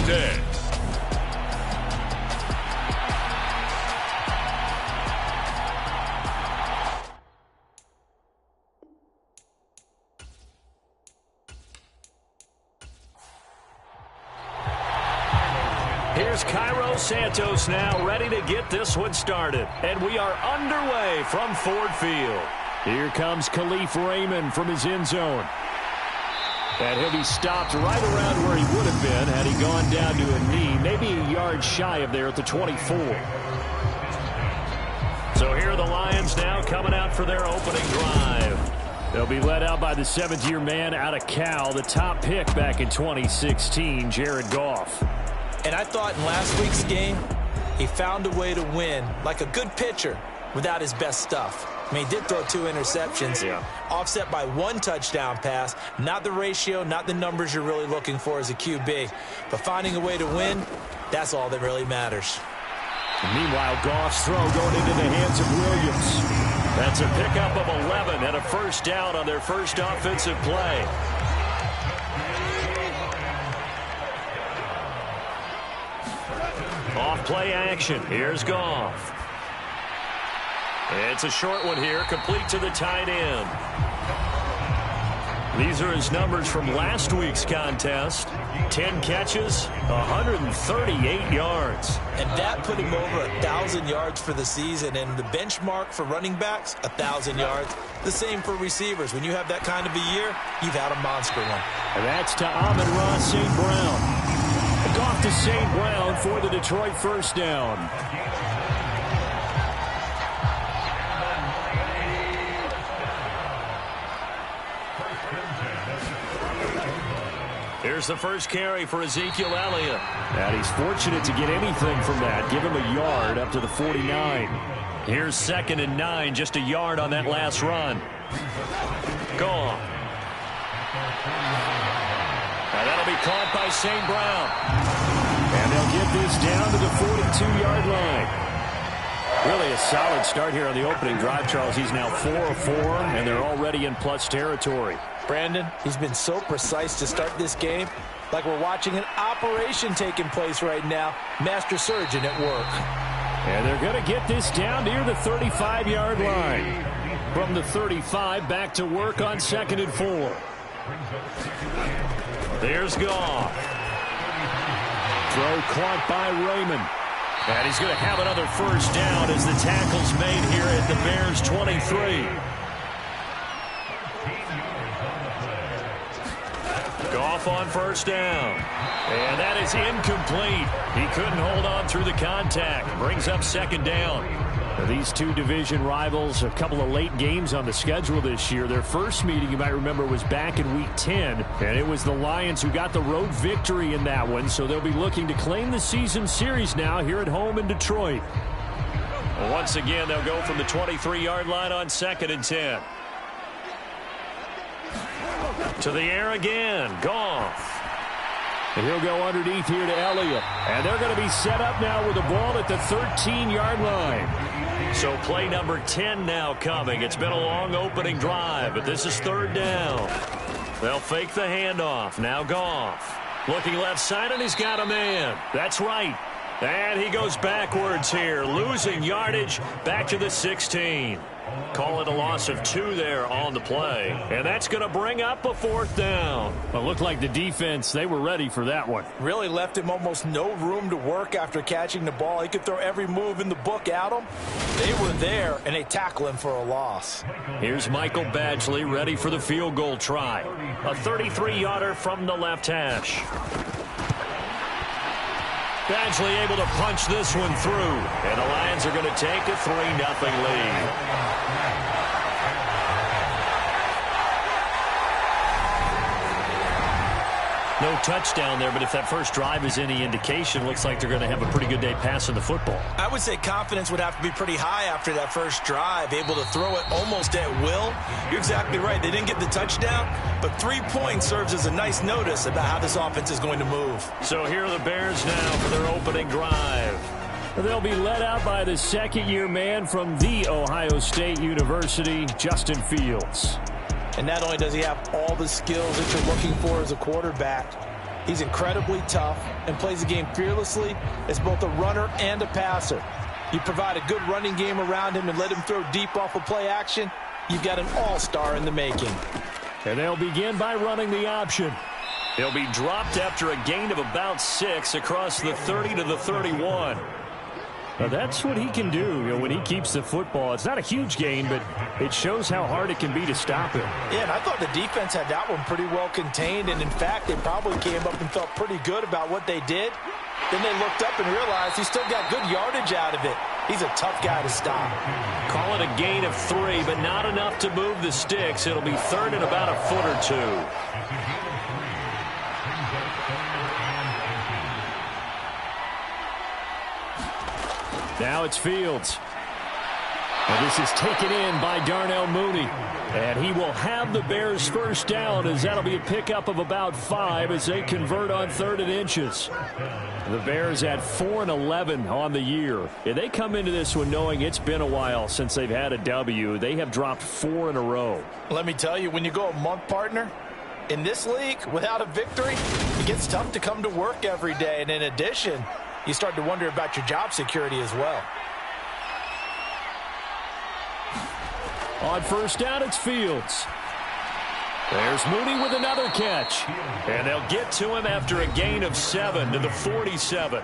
instead. Here's Cairo Santos now ready to get this one started. And we are underway from Ford Field. Here comes Khalif Raymond from his end zone. And he'll be stopped right around where he would have been had he gone down to a knee, maybe a yard shy of there at the 24. So here are the Lions now coming out for their opening drive. They'll be led out by the seventh-year man out of Cal, the top pick back in 2016, Jared Goff. And I thought in last week's game, he found a way to win like a good pitcher without his best stuff. I mean, he did throw 2 interceptions, offset by 1 touchdown pass. Not the ratio, not the numbers you're really looking for as a QB. But finding a way to win, that's all that really matters. Meanwhile, Goff's throw going into the hands of Williams. That's a pickup of 11 and a first down on their first offensive play. Off play action. Here's Goff. It's a short one here, complete to the tight end. These are his numbers from last week's contest. 10 catches, 138 yards. And that put him over 1,000 yards for the season. And the benchmark for running backs, 1,000 yards. The same for receivers. When you have that kind of a year, you've had a monster one. And that's to Amon-Ra St. Brown. Goff to St. Brown for the Detroit first down. Here's the first carry for Ezekiel Elliott. And he's fortunate to get anything from that. Give him a yard up to the 49. Here's 2nd and 9, just a yard on that last run. Gone. Now that'll be caught by St. Brown. And they'll get this down to the 42-yard line. Really a solid start here on the opening drive, Charles. He's now 4 of 4, and they're already in plus territory. Brandon, he's been so precise to start this game, like we're watching an operation taking place right now. Master surgeon at work. And they're going to get this down near the 35-yard line. From the 35, back to work on 2nd and 4. There's Goff. Throw caught by Raymond. And he's going to have another first down as the tackle's made here at the Bears' 23. Goff on first down. And that is incomplete. He couldn't hold on through the contact. Brings up 2nd down. Now, these two division rivals, a couple of late games on the schedule this year. Their first meeting, you might remember, was back in Week 10. And it was the Lions who got the road victory in that one. So they'll be looking to claim the season series now here at home in Detroit. Once again, they'll go from the 23-yard line on 2nd and 10. To the air again. Goff. And he'll go underneath here to Elliott. And they're going to be set up now with the ball at the 13-yard line. So play number 10 now coming. It's been a long opening drive, but this is 3rd down. They'll fake the handoff. Now Goff. Looking left side, and he's got a man. That's right. And he goes backwards here, losing yardage back to the 16. Call it a loss of 2 there on the play. And that's going to bring up a 4th down. Well, it looked like the defense, they were ready for that one. Really left him almost no room to work after catching the ball. He could throw every move in the book at him. They were there, and they tackle him for a loss. Here's Michael Badgley ready for the field goal try. A 33-yarder from the left hash. Badgley able to punch this one through. And the Lions are going to take a 3-0 lead. No touchdown there, but if that first drive is any indication, looks like they're going to have a pretty good day passing the football. I would say confidence would have to be pretty high after that first drive, able to throw it almost at will. You're exactly right. They didn't get the touchdown, but 3 points serves as a nice notice about how this offense is going to move. So here are the Bears now for their opening drive. They'll be led out by the 2nd-year man from The Ohio State University, Justin Fields. And not only does he have all the skills that you're looking for as a quarterback, He's incredibly tough and plays the game fearlessly as both a runner and a passer. You provide a good running game around him and let him throw deep off of play action, you've got an all-star in the making. And they'll begin by running the option. He'll be dropped after a gain of about 6 across the 30 to the 31. Now that's what he can do, when he keeps the football. It's not a huge gain, but it shows how hard it can be to stop him. Yeah, and I thought the defense had that one pretty well contained, and in fact, they probably came up and felt pretty good about what they did. Then they looked up and realized he still got good yardage out of it. He's a tough guy to stop. Call it a gain of 3, but not enough to move the sticks. It'll be third and about a foot or 2. Now it's Fields. And this is taken in by Darnell Mooney. And he will have the Bears first down, as that'll be a pickup of about 5 as they convert on 3rd and inches. The Bears at 4-11 on the year. And they come into this one knowing it's been a while since they've had a W. They have dropped 4 in a row. Let me tell you, when you go a month, partner, in this league, without a victory, it gets tough to come to work every day. And in addition, you start to wonder about your job security as well. On first down, it's Fields. There's Mooney with another catch. And they'll get to him after a gain of 7 to the 47.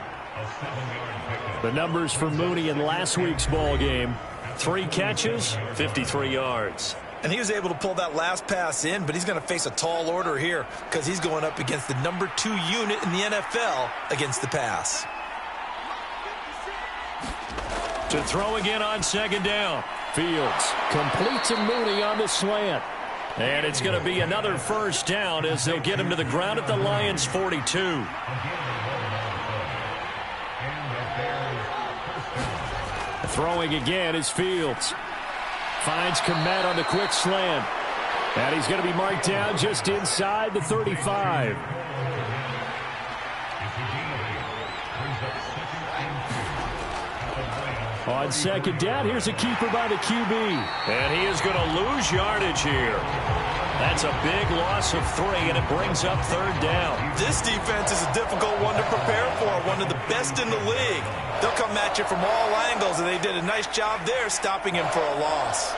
The numbers for Mooney in last week's ball game: 3 catches, 53 yards. And he was able to pull that last pass in, but he's going to face a tall order here because he's going up against the number 2 unit in the NFL against the pass. To throw again on 2nd down. Fields completes to Mooney on the slant. And it's going to be another first down as they'll get him to the ground at the Lions' 42. Throwing again is Fields. Finds Kmet on the quick slant. And he's going to be marked down just inside the 35. On 2nd down, here's a keeper by the QB. And he is going to lose yardage here. That's a big loss of 3, and it brings up 3rd down. This defense is a difficult one to prepare for, one of the best in the league. They'll come at you from all angles, and they did a nice job there stopping him for a loss.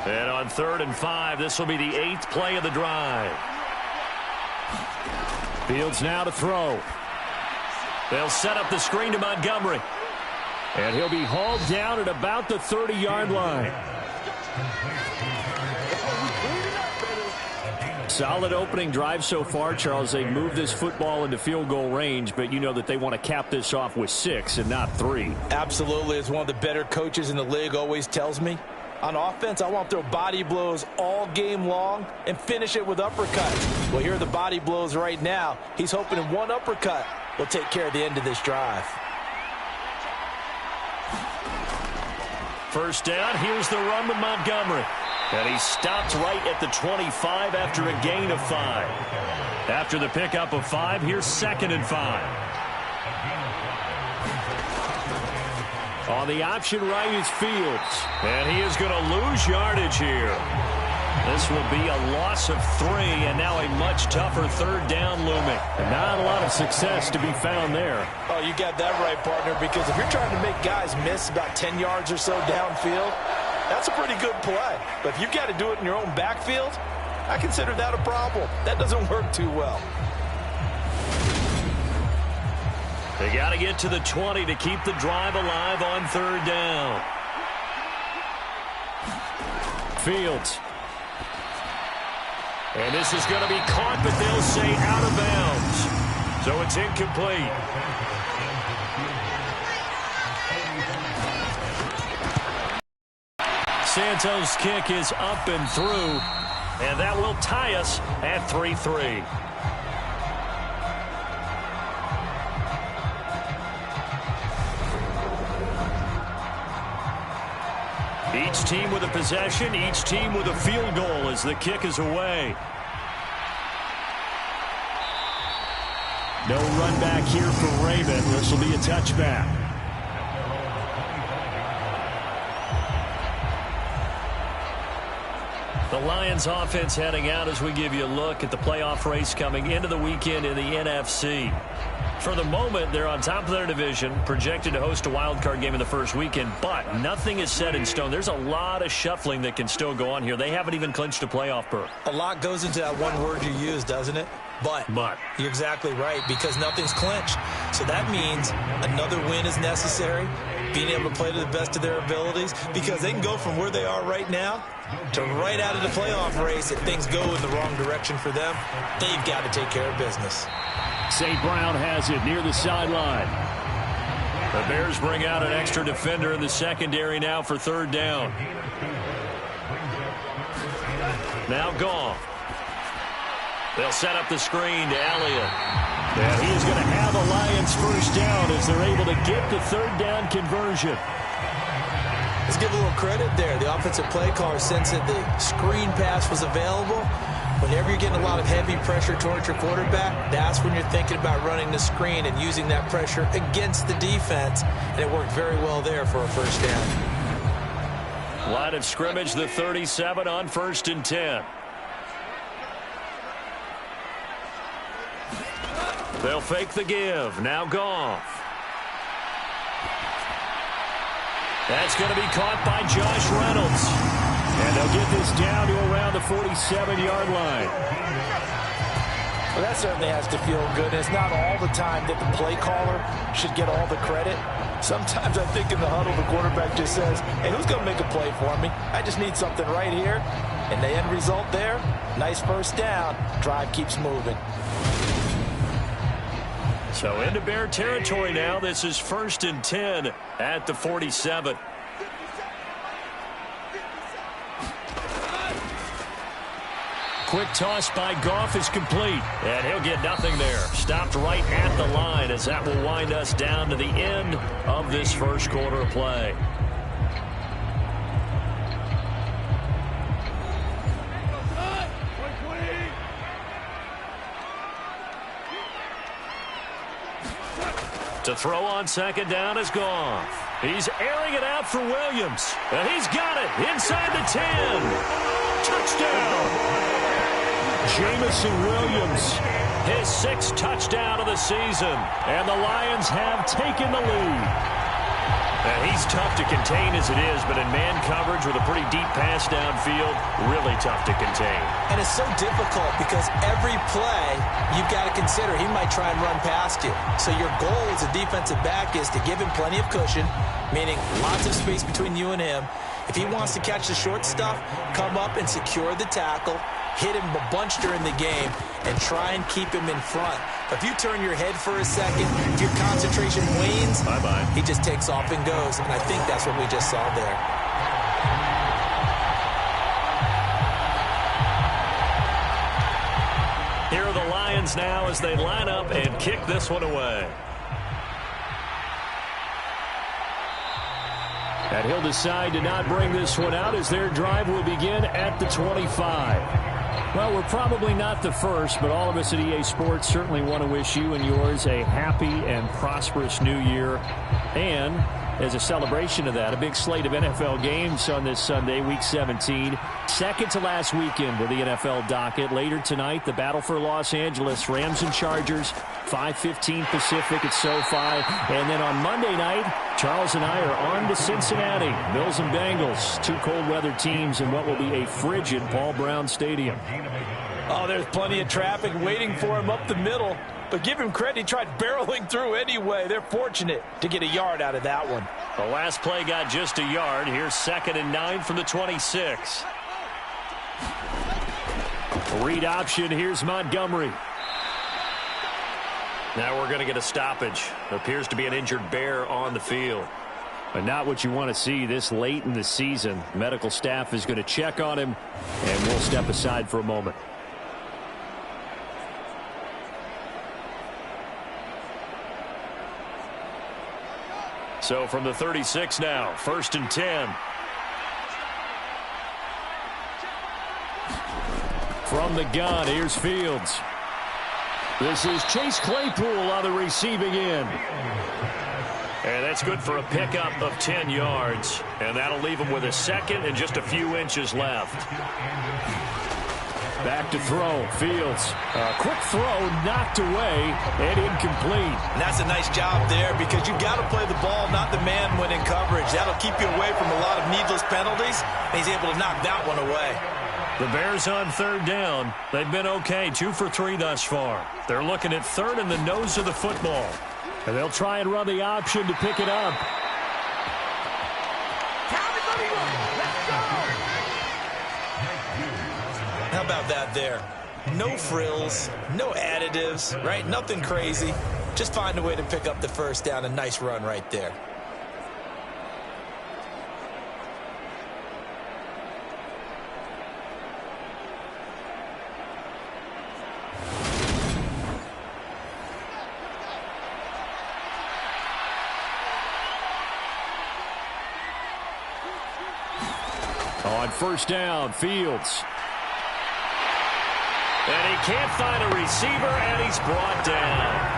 And on 3rd and 5, this will be the 8th play of the drive. Fields now to throw. They'll set up the screen to Montgomery. And he'll be hauled down at about the 30-yard line. Solid opening drive so far, Charles. They moved this football into field goal range, but you know that they want to cap this off with 6 and not 3. Absolutely. As one of the better coaches in the league always tells me, on offense, I want to throw body blows all game long and finish it with uppercuts. Well, here are the body blows right now. He's hoping in one uppercut will take care of the end of this drive. First down, here's the run with Montgomery. And he stopped right at the 25 after a gain of 5. After the pickup of 5, here's 2nd and 5. On the option right is Fields. And he is going to lose yardage here. This will be a loss of 3, and now a much tougher 3rd down looming. Not a lot of success to be found there. Oh, you got that right, partner, because if you're trying to make guys miss about 10 yards or so downfield, that's a pretty good play. But if you've got to do it in your own backfield, I consider that a problem. That doesn't work too well. They got to get to the 20 to keep the drive alive on 3rd down. Fields. And this is going to be caught, but they'll say out of bounds. So it's incomplete. Santos' kick is up and through, and that will tie us at 3-3. Each team with a possession, each team with a field goal as the kick is away. No run back here for Raymond. This will be a touchback. The Lions offense heading out as we give you a look at the playoff race coming into the weekend in the NFC. For the moment, they're on top of their division, projected to host a wild card game in the first weekend, but nothing is set in stone. There's a lot of shuffling that can still go on here. They haven't even clinched a playoff berth. A lot goes into that one word you use, doesn't it? But. You're exactly right, because nothing's clinched. So that means another win is necessary, being able to play to the best of their abilities, because they can go from where they are right now to right out of the playoff race. If things go in the wrong direction for them, they've got to take care of business. St. Brown has it near the sideline. The Bears bring out an extra defender in the secondary now for third down. Now Goff. They'll set up the screen to Elliott. And he is going to have a Lions first down as they're able to get the third down conversion. Let's give a little credit there. The offensive play caller sensed that the screen pass was available. Whenever you're getting a lot of heavy pressure towards your quarterback, that's when you're thinking about running the screen and using that pressure against the defense. And it worked very well there for a first down. Line of scrimmage, the 37 on 1st and 10. They'll fake the give. Now Goff. That's going to be caught by Josh Reynolds. And they'll get this down to around the 47-yard line. Well, that certainly has to feel good. It's not all the time that the play caller should get all the credit. Sometimes I think in the huddle, the quarterback just says, hey, who's going to make a play for me? I just need something right here. And the end result there, nice first down. Drive keeps moving. So into Bear territory now. This is 1st and 10 at the 47. Quick toss by Goff is complete, and he'll get nothing there. Stopped right at the line as that will wind us down to the end of this first quarter of play. To throw on second down is Goff. He's airing it out for Williams, and he's got it inside the 10. Touchdown! Jamison Williams, his 6th touchdown of the season, and the Lions have taken the lead. And he's tough to contain as it is, but in man coverage with a pretty deep pass downfield, really tough to contain. And it's so difficult because every play you've got to consider he might try and run past you. So your goal as a defensive back is to give him plenty of cushion, meaning lots of space between you and him. If he wants to catch the short stuff, come up and secure the tackle, hit him a bunch during the game, and try and keep him in front. If you turn your head for a second, if your concentration wanes, bye-bye. He just takes off and goes, and I think that's what we just saw there. Here are the Lions now as they line up and kick this one away. And he'll decide to not bring this one out as their drive will begin at the 25. Well, we're probably not the first, but all of us at EA Sports certainly want to wish you and yours a happy and prosperous new year. And as a celebration of that, a big slate of NFL games on this Sunday, Week 17. Second to last weekend of the NFL docket. Later tonight, the battle for Los Angeles, Rams and Chargers, 5:15 Pacific at SoFi. And then on Monday night, Charles and I are on to Cincinnati. Bills and Bengals, two cold weather teams in what will be a frigid Paul Brown Stadium. Oh, there's plenty of traffic waiting for him up the middle. But give him credit, he tried barreling through anyway. They're fortunate to get a yard out of that one. The last play got just a yard. Here's 2nd and 9 from the 26. Read option. Here's Montgomery. Now we're going to get a stoppage. Appears to be an injured Bear on the field. But not what you want to see this late in the season. Medical staff is going to check on him, and we'll step aside for a moment. So from the 36 now, 1st and 10. From the gun, here's Fields. This is Chase Claypool on the receiving end. And that's good for a pickup of 10 yards. And that'll leave him with a second and just a few inches left. Back to throw. Fields. Quick throw, knocked away, and incomplete. And that's a nice job there because you've got to play the ball, not the man when in coverage. That'll keep you away from a lot of needless penalties, and he's able to knock that one away. The Bears on third down. They've been okay, 2 for 3 thus far. They're looking at third in the nose of the football. And they'll try and run the option to pick it up. How about that there? No frills, no additives, right? Nothing crazy. Just find a way to pick up the first down. A nice run right there. On first down, Fields. And he can't find a receiver, and he's brought down.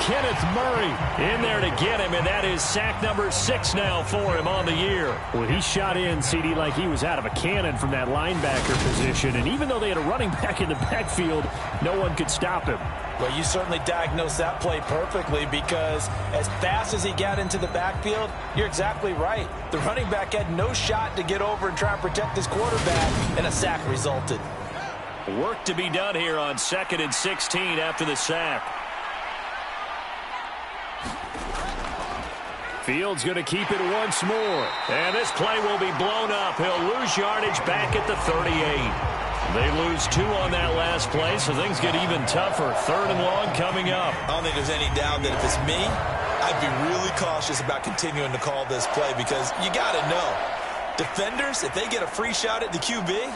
Kenneth Murray in there to get him, and that is sack number 6 now for him on the year. Well, he shot in, CD, like he was out of a cannon from that linebacker position, and even though they had a running back in the backfield, no one could stop him. Well, you certainly diagnosed that play perfectly because as fast as he got into the backfield, you're exactly right. The running back had no shot to get over and try and protect his quarterback, and a sack resulted. Work to be done here on 2nd and 16 after the sack. Fields going to keep it once more. And this play will be blown up. He'll lose yardage back at the 38. They lose 2 on that last play, so things get even tougher. 3rd and long coming up. I don't think there's any doubt that if it's me, I'd be really cautious about continuing to call this play because you got to know, defenders, if they get a free shot at the QB,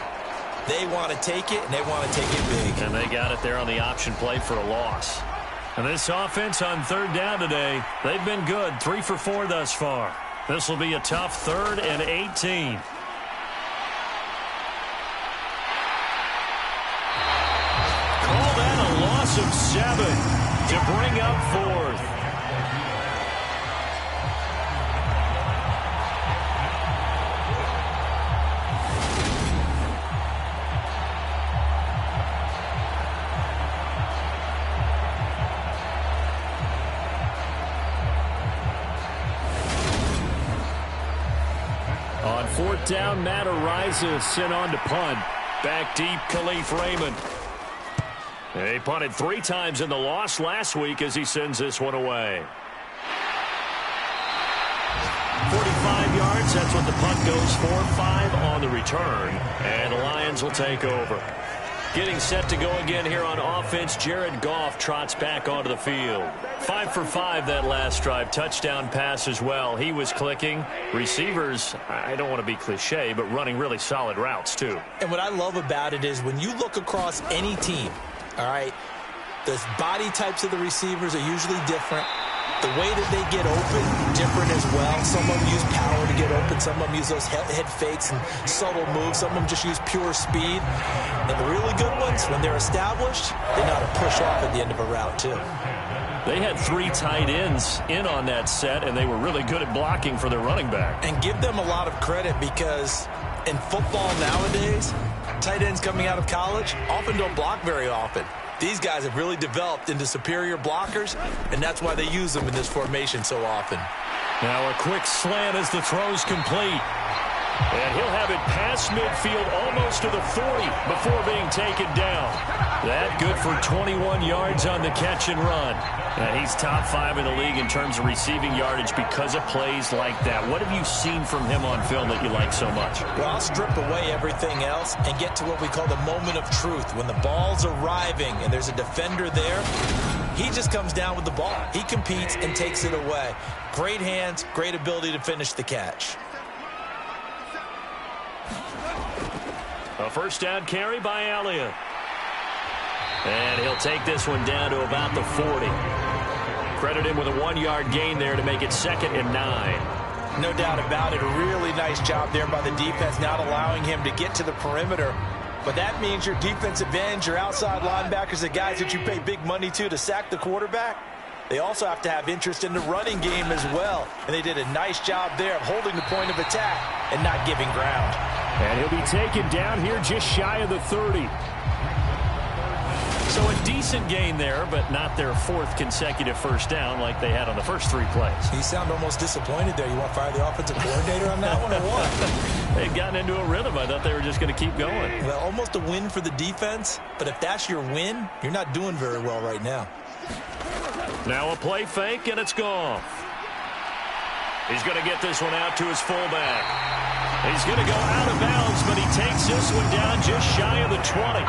they want to take it, and they want to take it big. And they got it there on the option play for a loss. And this offense on 3rd down today, they've been good. 3 for 4 thus far. This will be a tough 3rd and 18. Call that a loss of 7 to bring up 4th. On 4th down, Matt Ariza sent on to punt. Back deep, Khalif Raymond. He punted 3 times in the loss last week as he sends this one away. 45 yards, that's what the punt goes for. 5 on the return. And the Lions will take over. Getting set to go again here on offense, Jared Goff trots back onto the field. 5 for 5 that last drive. Touchdown pass as well. He was clicking. Receivers, I don't want to be cliche, but running really solid routes too. And what I love about it is when you look across any team, all right, the body types of the receivers are usually different. The way that they get open, different as well. Some of them use power to get open. Some of them use those head fakes and subtle moves. Some of them just use pure speed. And the really good ones, when they're established, they know how to push off at the end of a route, too. They had 3 tight ends in on that set, and they were really good at blocking for their running back. And give them a lot of credit because in football nowadays, tight ends coming out of college often don't block very often. These guys have really developed into superior blockers, and that's why they use them in this formation so often. Now a quick slant as the throw's complete. And he'll have it past midfield almost to the 40 before being taken down. That good for 21 yards on the catch and run. He's top 5 in the league in terms of receiving yardage because of plays like that. What have you seen from him on film that you like so much? Well, I'll strip away everything else and get to what we call the moment of truth. When the ball's arriving and there's a defender there, he just comes down with the ball. He competes and takes it away. Great hands, great ability to finish the catch. A first down carry by Elliott. And he'll take this one down to about the 40. Credit him with a 1-yard gain there to make it 2nd and 9. No doubt about it. A really nice job there by the defense, not allowing him to get to the perimeter But that means your defensive ends, your outside linebackers, the guys that you pay big money to sack the quarterback, they also have to have interest in the running game as well. And they did a nice job there of holding the point of attack and not giving ground. And he'll be taken down here just shy of the 30. So a decent gain there, but not their fourth consecutive first down like they had on the first 3 plays. You sound almost disappointed there. You want to fire the offensive coordinator on that one or what? They'd gotten into a rhythm. I thought they were just going to keep going. Well, almost a win for the defense, but if that's your win, you're not doing very well right now. Now a play fake, and it's gone. He's going to get this one out to his fullback. He's going to go out of bounds, but he takes this one down just shy of the 20.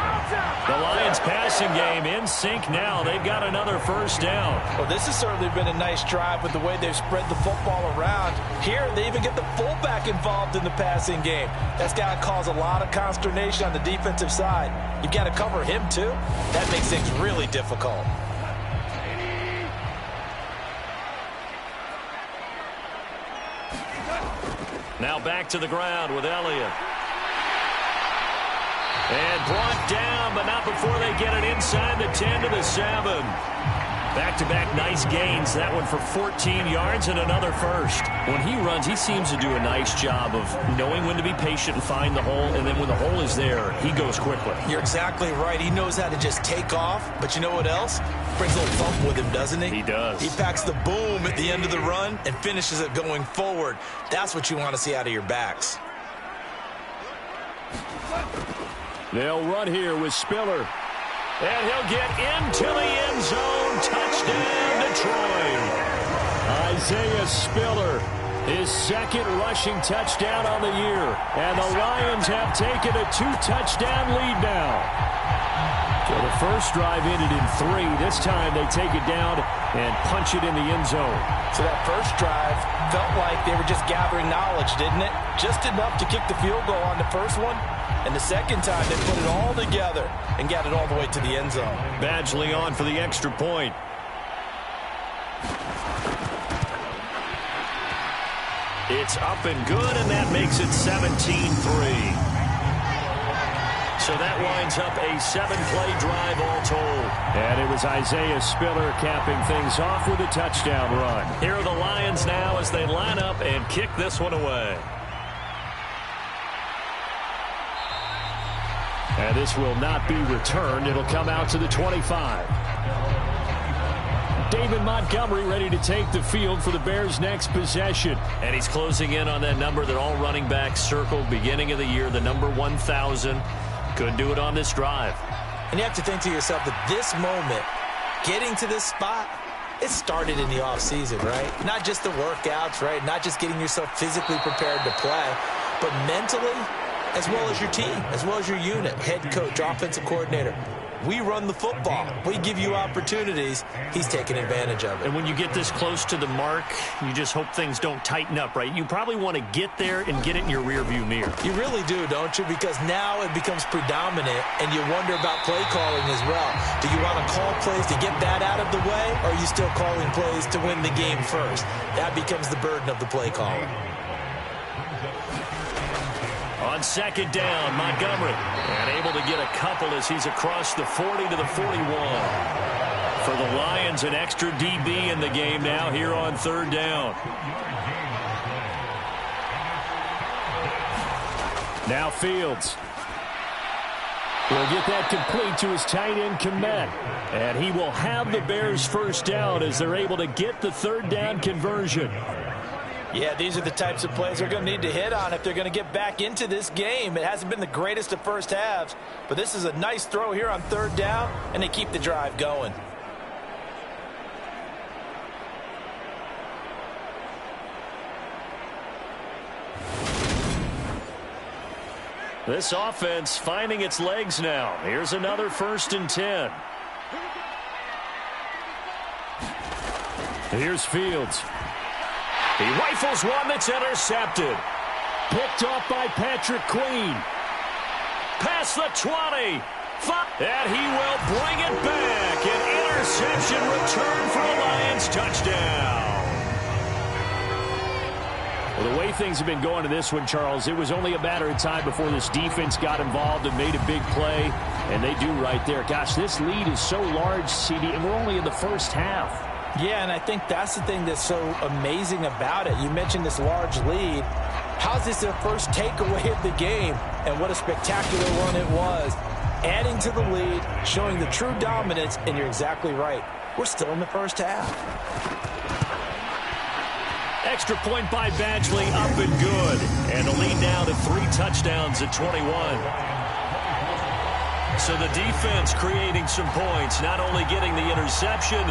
The Lions passing game in sync now. They've got another first down. Well, this has certainly been a nice drive with the way they've spread the football around. Here, they even get the fullback involved in the passing game. That's got to cause a lot of consternation on the defensive side. You've got to cover him, too. That makes things really difficult. Now back to the ground with Elliott. And brought down, but not before they get it inside the 10 to the 7. Back-to-back nice gains. That one for 14 yards and another first. When he runs, he seems to do a nice job of knowing when to be patient and find the hole, and then when the hole is there, he goes quickly. You're exactly right. He knows how to just take off, but you know what else? Brings a little thump with him, doesn't he? He does. He packs the boom at the end of the run and finishes it going forward. That's what you want to see out of your backs. They'll run here with Spiller. And he'll get into the end zone. Touchdown, Detroit. Isaiah Spiller, his second rushing touchdown on the year. And the Lions have taken a 2-touchdown lead now. So the first drive ended in 3. This time they take it down and punch it in the end zone. So that first drive felt like they were just gathering knowledge, didn't it? Just enough to kick the field goal on the first one. And the second time, they put it all together and got it all the way to the end zone. Badgley on for the extra point. It's up and good, and that makes it 17-3. So that winds up a 7-play drive all told. And it was Isaiah Spiller capping things off with a touchdown run. Here are the Lions now as they line up and kick this one away. And this will not be returned. It'll come out to the 25. David Montgomery ready to take the field for the Bears' next possession. And he's closing in on that number that all running backs circled beginning of the year, the number 1,000. Could do it on this drive. And you have to think to yourself that this moment, getting to this spot, it started in the offseason, right? Not just the workouts, right? Not just getting yourself physically prepared to play, but mentally, as well as your team, as well as your unit, head coach, offensive coordinator. We run the football. We give you opportunities. He's taking advantage of it. And when you get this close to the mark, you just hope things don't tighten up, right? You probably want to get there and get it in your rearview mirror. You really do, don't you? Because now it becomes predominant, and you wonder about play calling as well. Do you want to call plays to get that out of the way, or are you still calling plays to win the game first? That becomes the burden of the play caller. On second down, Montgomery. And able to get a couple as he's across the 40 to the 41. For the Lions, an extra DB in the game now here on third down. Now Fields. Will get that complete to his tight end, Kmet. And he will have the Bears first down as they're able to get the third down conversion. Yeah, these are the types of plays they're going to need to hit on if they're going to get back into this game. It hasn't been the greatest of first halves, but this is a nice throw here on third down, and they keep the drive going. This offense finding its legs now. Here's another 1st and 10. Here's Fields. He rifles one that's intercepted. Picked off by Patrick Queen. Past the 20. And he will bring it back. An interception return for a Lions touchdown. Well, the way things have been going to this one, Charles, it was only a matter of time before this defense got involved and made a big play, and they do right there. Gosh, this lead is so large, CD, and we're only in the first half. Yeah, and I think that's the thing that's so amazing about it. You mentioned this large lead. How's this their first takeaway of the game? And what a spectacular one it was. Adding to the lead, showing the true dominance, and you're exactly right. We're still in the first half. Extra point by Badgley, up and good. And the lead now to 3 touchdowns at 21. So the defense creating some points, not only getting the interception,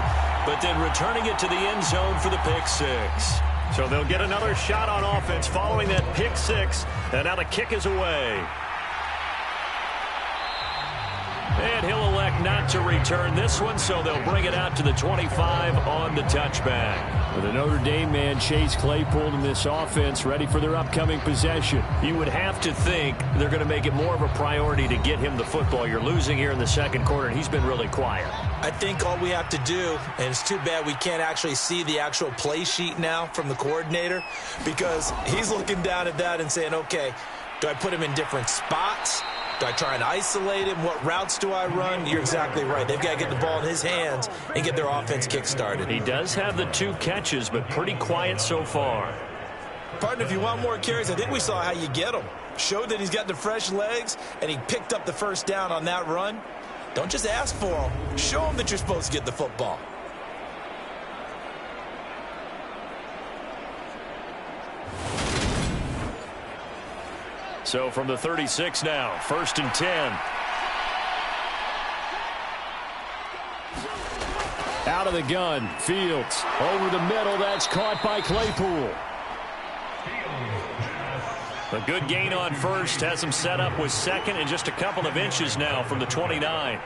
but then returning it to the end zone for the pick six. So they'll get another shot on offense following that pick six. And now the kick is away. And he'll elect not to return this one, so they'll bring it out to the 25 on the touchback. With a Notre Dame man, Chase Claypool, in this offense, ready for their upcoming possession. You would have to think they're going to make it more of a priority to get him the football. You're losing here in the second quarter, and he's been really quiet. I think all we have to do, and it's too bad we can't actually see the actual play sheet now from the coordinator, because he's looking down at that and saying, okay, do I put him in different spots? Do I try and isolate him? What routes do I run? You're exactly right. They've got to get the ball in his hands and get their offense kick-started. He does have the 2 catches, but pretty quiet so far. Partner, if you want more carries, I think we saw how you get him. Showed that he's got the fresh legs, and he picked up the first down on that run. Don't just ask for him. Show him that you're supposed to get the football. So from the 36 now, 1st and 10. Out of the gun, Fields. Over the middle, that's caught by Claypool. A good gain on first, has him set up with second and just a couple of inches now from the 29.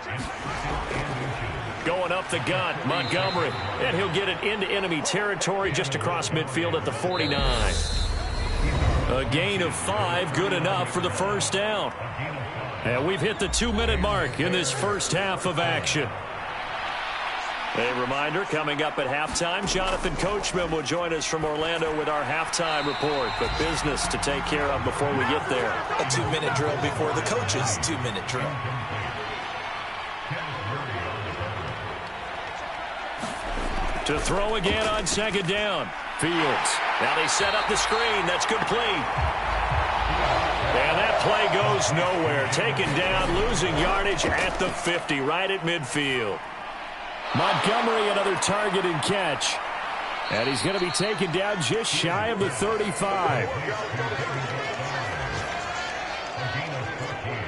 Going up the gut, Montgomery. And he'll get it into enemy territory just across midfield at the 49. A gain of 5, good enough for the first down. And we've hit the 2-minute mark in this first half of action. A reminder, coming up at halftime, Jonathan Coachman will join us from Orlando with our halftime report. But business to take care of before we get there. A 2-minute drill before the coach's 2-minute drill. To throw again on second down. Fields. Now they set up the screen. That's complete. And that play goes nowhere. Taken down, losing yardage at the 50, right at midfield. Montgomery, another target and catch. And he's going to be taken down just shy of the 35.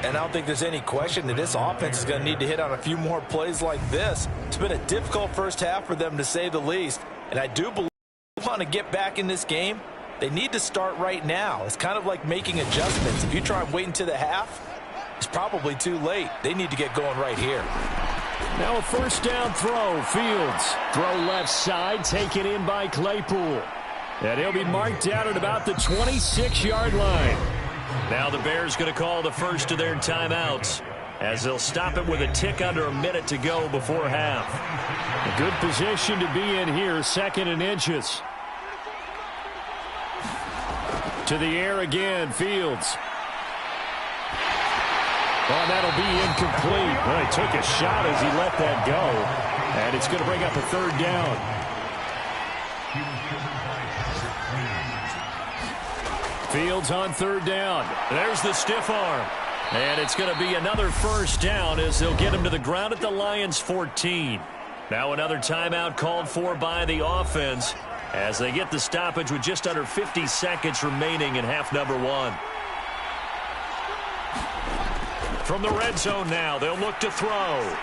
And I don't think there's any question that this offense is going to need to hit on a few more plays like this. It's been a difficult first half for them, to say the least. And I do believe they want to get back in this game. They need to start right now. It's kind of like making adjustments. If you try and wait until the half, it's probably too late. They need to get going right here. Now a first down throw. Fields. Throw left side, taken in by Claypool. And he'll be marked down at about the 26-yard line. Now the Bears going to call the first of their timeouts, as they'll stop it with a tick under a minute to go before half. A good position to be in here, 2nd and inches. To the air again, Fields. Oh, that'll be incomplete. Well, he took a shot as he let that go. And it's going to bring up a 3rd down. Fields on 3rd down. There's the stiff arm. And it's going to be another first down as they'll get him to the ground at the Lions' 14. Now another timeout called for by the offense as they get the stoppage with just under 50 seconds remaining in half number 1. From the red zone now, they'll look to throw.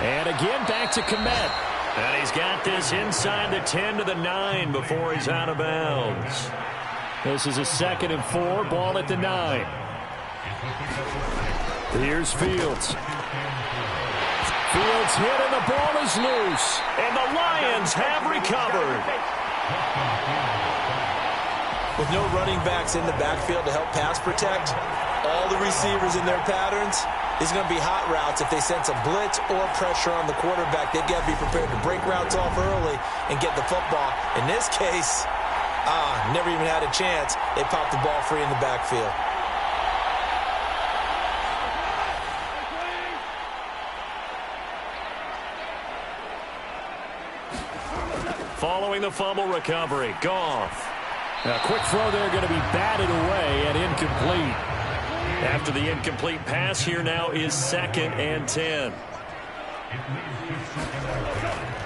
And again, back to Kmet. And he's got this inside the 10 to the 9 before he's out of bounds. This is a 2nd and 4, ball at the 9. Here's Fields. Fields hit and the ball is loose. And the Lions have recovered. With no running backs in the backfield to help pass protect, all the receivers in their patterns, is going to be hot routes. If they sense a blitz or pressure on the quarterback, they've got to be prepared to break routes off early and get the football. In this case, Never even had a chance. They popped the ball free in the backfield. Following the fumble recovery, Goff. A quick throw there going to be batted away and incomplete. After the incomplete pass, here now is 2nd and 10.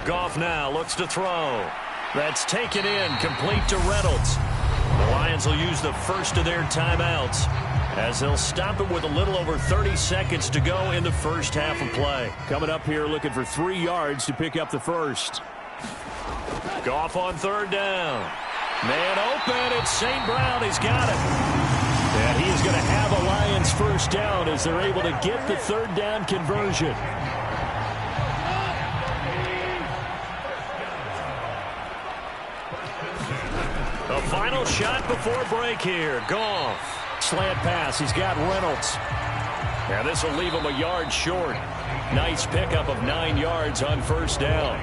Goff now looks to throw. That's taken in, complete to Reynolds. The Lions will use the first of their timeouts as they'll stop it with a little over 30 seconds to go in the first half of play. Coming up here looking for 3 yards to pick up the first. Goff on 3rd down. Man open, it's St. Brown. He's got it. And he's going to have a Lions first down as they're able to get the 3rd down conversion. A final shot before break here. Goff. Slant pass. He's got Reynolds. And this will leave him a yard short. Nice pickup of 9 yards on first down.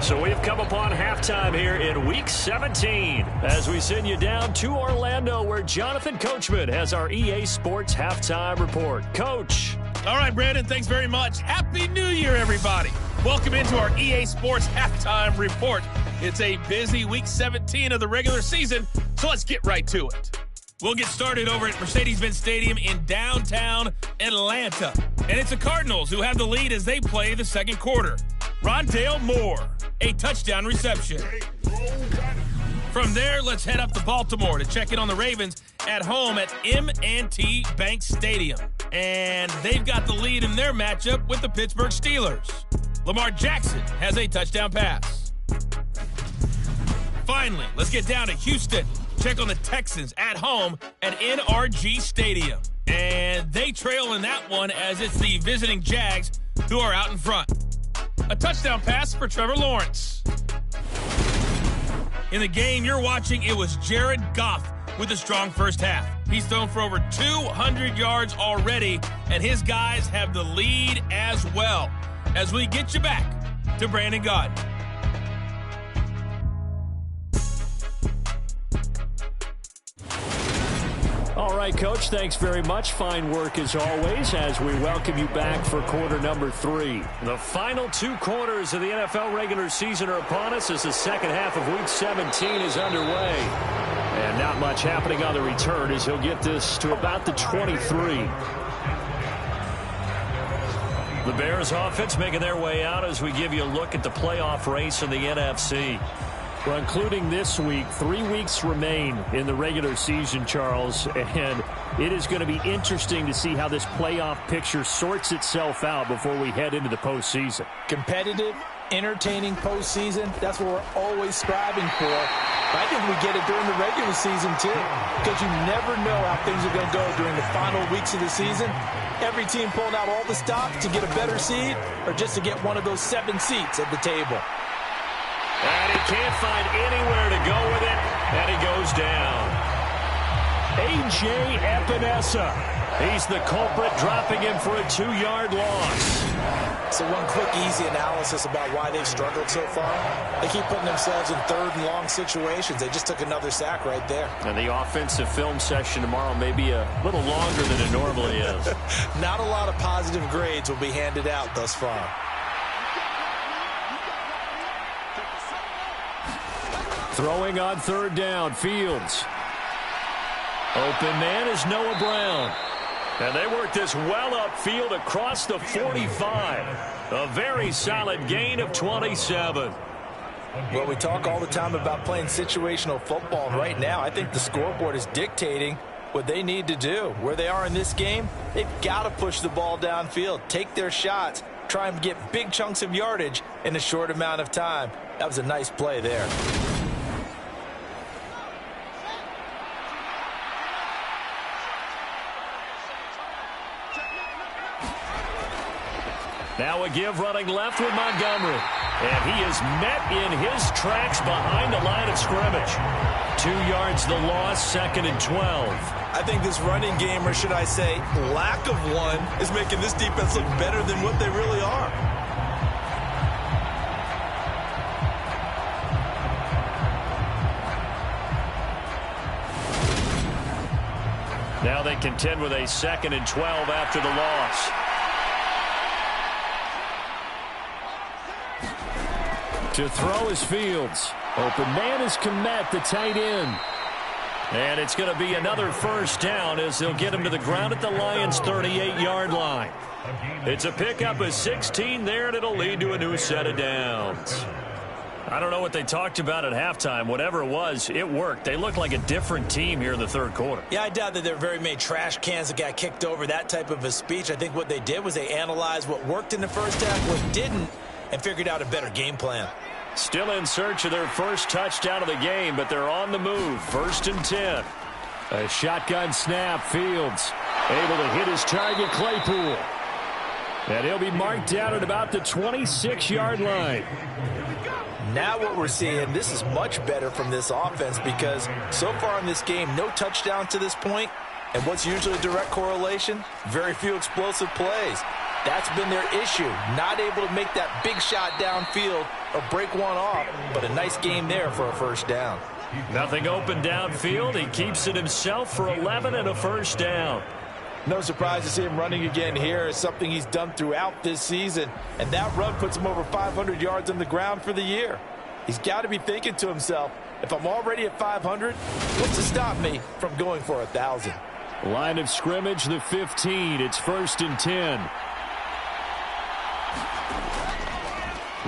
So we've come upon halftime here in Week 17 as we send you down to Orlando where Jonathan Coachman has our EA Sports Halftime Report. Coach. All right, Brandon, thanks very much. Happy New Year, everybody. Welcome into our EA Sports Halftime Report. It's a busy Week 17 of the regular season, so let's get right to it. We'll get started over at Mercedes-Benz Stadium in downtown Atlanta. And it's the Cardinals who have the lead as they play the second quarter. Rondale Moore, a touchdown reception. From there, let's head up to Baltimore to check in on the Ravens at home at M&T Bank Stadium. And they've got the lead in their matchup with the Pittsburgh Steelers. Lamar Jackson has a touchdown pass. Finally, let's get down to Houston. Check on the Texans at home at NRG Stadium. And they trail in that one as it's the visiting Jags who are out in front. A touchdown pass for Trevor Lawrence. In the game you're watching, it was Jared Goff with a strong first half. He's thrown for over 200 yards already, and his guys have the lead as well. As we get you back to Brandon Gaudin. All right, Coach, thanks very much. Fine work as always as we welcome you back for quarter number 3. The final 2 quarters of the NFL regular season are upon us as the second half of Week 17 is underway. And not much happening on the return as he'll get this to about the 23. The Bears offense making their way out as we give you a look at the playoff race in the NFC. Well, including this week, 3 weeks remain in the regular season, Charles, and it is going to be interesting to see how this playoff picture sorts itself out before we head into the postseason. Competitive, entertaining postseason, that's what we're always striving for. But I think we get it during the regular season, too, because you never know how things are going to go during the final weeks of the season. Every team pulling out all the stops to get a better seed or just to get one of those 7 seats at the table. And he can't find anywhere to go with it, and he goes down. A.J. Epinesa. He's the culprit, dropping him for a 2-yard loss. So one quick, easy analysis about why they've struggled so far. They keep putting themselves in 3rd and long situations. They just took another sack right there. And the offensive film session tomorrow may be a little longer than it normally is. Not a lot of positive grades will be handed out thus far. Throwing on 3rd down, Fields. Open man is Noah Brown. And they work this well upfield across the 45. A very solid gain of 27. Well, we talk all the time about playing situational football, and right now I think the scoreboard is dictating what they need to do. Where they are in this game, they've got to push the ball downfield, take their shots, try and get big chunks of yardage in a short amount of time. That was a nice play there. Now a give running left with Montgomery. And he is met in his tracks behind the line of scrimmage. 2 yards the loss, 2nd and 12. I think this running game, or should I say lack of one, is making this defense look better than what they really are. Now they contend with a 2nd and 12 after the loss. To throw is Fields. Open man is Kmet, the tight end. And it's going to be another first down as they'll get him to the ground at the Lions' 38-yard line. It's a pickup of 16 there, and it'll lead to a new set of downs. I don't know what they talked about at halftime. Whatever it was, it worked. They looked like a different team here in the third quarter. Yeah, I doubt that there were very many trash cans that got kicked over, that type of a speech. I think what they did was they analyzed what worked in the first half, what didn't, and figured out a better game plan. Still in search of their first touchdown of the game, but they're on the move. 1st and 10. A shotgun snap. Fields able to hit his target, Claypool. And he'll be marked down at about the 26-yard line. Now what we're seeing, this is much better from this offense because so far in this game, no touchdown to this point. And what's usually a direct correlation? Very few explosive plays. That's been their issue. Not able to make that big shot downfield or break one off, but a nice game there for a first down. Nothing open downfield. He keeps it himself for 11 and a first down. No surprise to see him running again here. It's something he's done throughout this season. And that run puts him over 500 yards on the ground for the year. He's got to be thinking to himself, if I'm already at 500, what's to stop me from going for 1,000? Line of scrimmage, the 15. It's 1st and 10.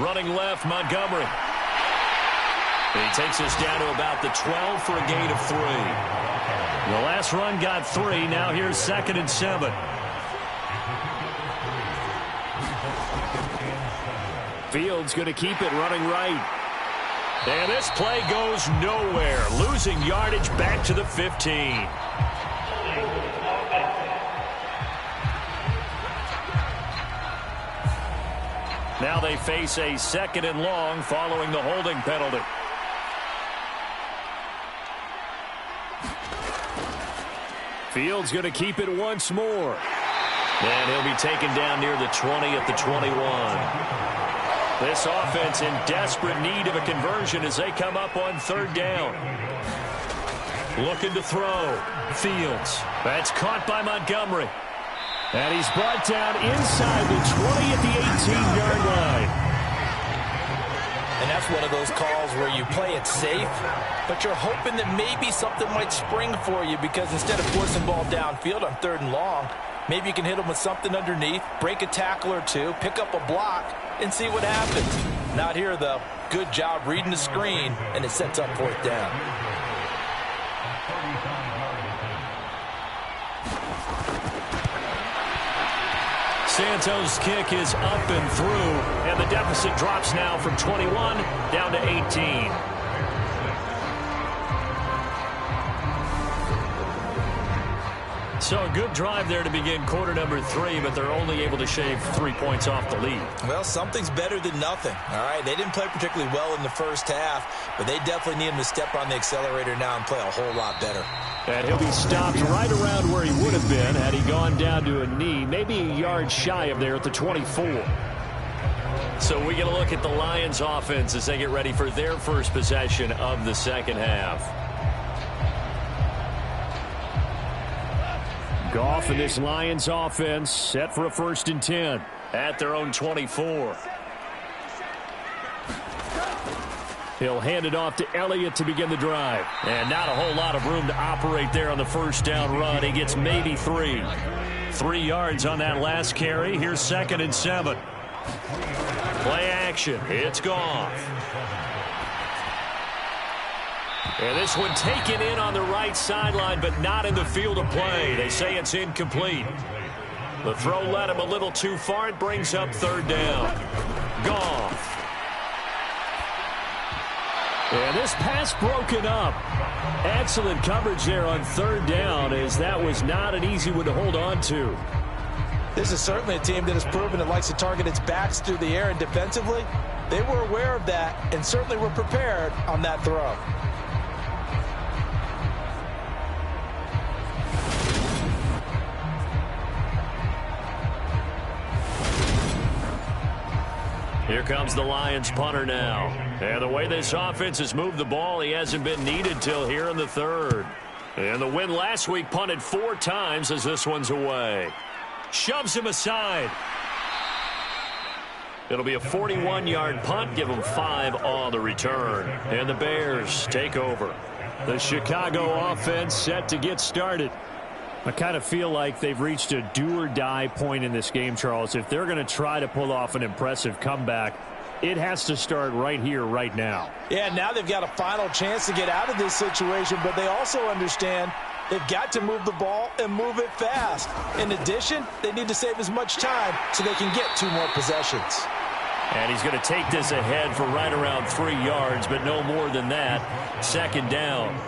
Running left, Montgomery. He takes us down to about the 12 for a gain of 3. The last run got 3. Now here's 2nd and 7. Fields going to keep it running right. And this play goes nowhere. Losing yardage back to the 15. Now they face a 2nd and long following the holding penalty. Fields going to keep it once more. And he'll be taken down near the 20 at the 21. This offense in desperate need of a conversion as they come up on 3rd down. Looking to throw. Fields. That's caught by Montgomery. And he's brought down inside the 20 at the 18-yard line. And that's one of those calls where you play it safe, but you're hoping that maybe something might spring for you because instead of forcing ball downfield on 3rd and long, maybe you can hit him with something underneath, break a tackle or two, pick up a block, and see what happens. Not here, though. Good job reading the screen, and it sets up 4th down. Santos' kick is up and through, and the deficit drops now from 21 down to 18. So a good drive there to begin quarter number 3, but they're only able to shave 3 points off the lead. Well, something's better than nothing, all right? They didn't play particularly well in the first half, but they definitely need him to step on the accelerator now and play a whole lot better. And he'll be stopped right around where he would have been had he gone down to a knee, maybe a yard shy of there at the 24. So we get a look at the Lions offense as they get ready for their first possession of the second half. Goff and this Lions offense set for a 1st and 10 at their own 24. He'll hand it off to Elliott to begin the drive. And not a whole lot of room to operate there on the first down run. He gets maybe 3. 3 yards on that last carry. Here's 2nd and 7. Play action. It's Goff. And this one taken in on the right sideline, but not in the field of play. They say it's incomplete. The throw led him a little too far. It brings up 3rd down. Goff. And this pass broken up. Excellent coverage there on 3rd down, as that was not an easy one to hold on to. This is certainly a team that has proven it likes to target its backs through the air, and defensively, they were aware of that and certainly were prepared on that throw. Here comes the Lions punter now. And the way this offense has moved the ball, he hasn't been needed till here in the 3rd. And the win last week punted 4 times as this one's away. Shoves him aside. It'll be a 41-yard punt. Give them 5 on the return. And the Bears take over. The Chicago offense set to get started. I kind of feel like they've reached a do-or-die point in this game, Charles. If they're going to try to pull off an impressive comeback, it has to start right here, right now. Yeah, now they've got a final chance to get out of this situation, but they also understand they've got to move the ball and move it fast. In addition, they need to save as much time so they can get 2 more possessions. And he's going to take this ahead for right around 3 yards, but no more than that. 2nd down.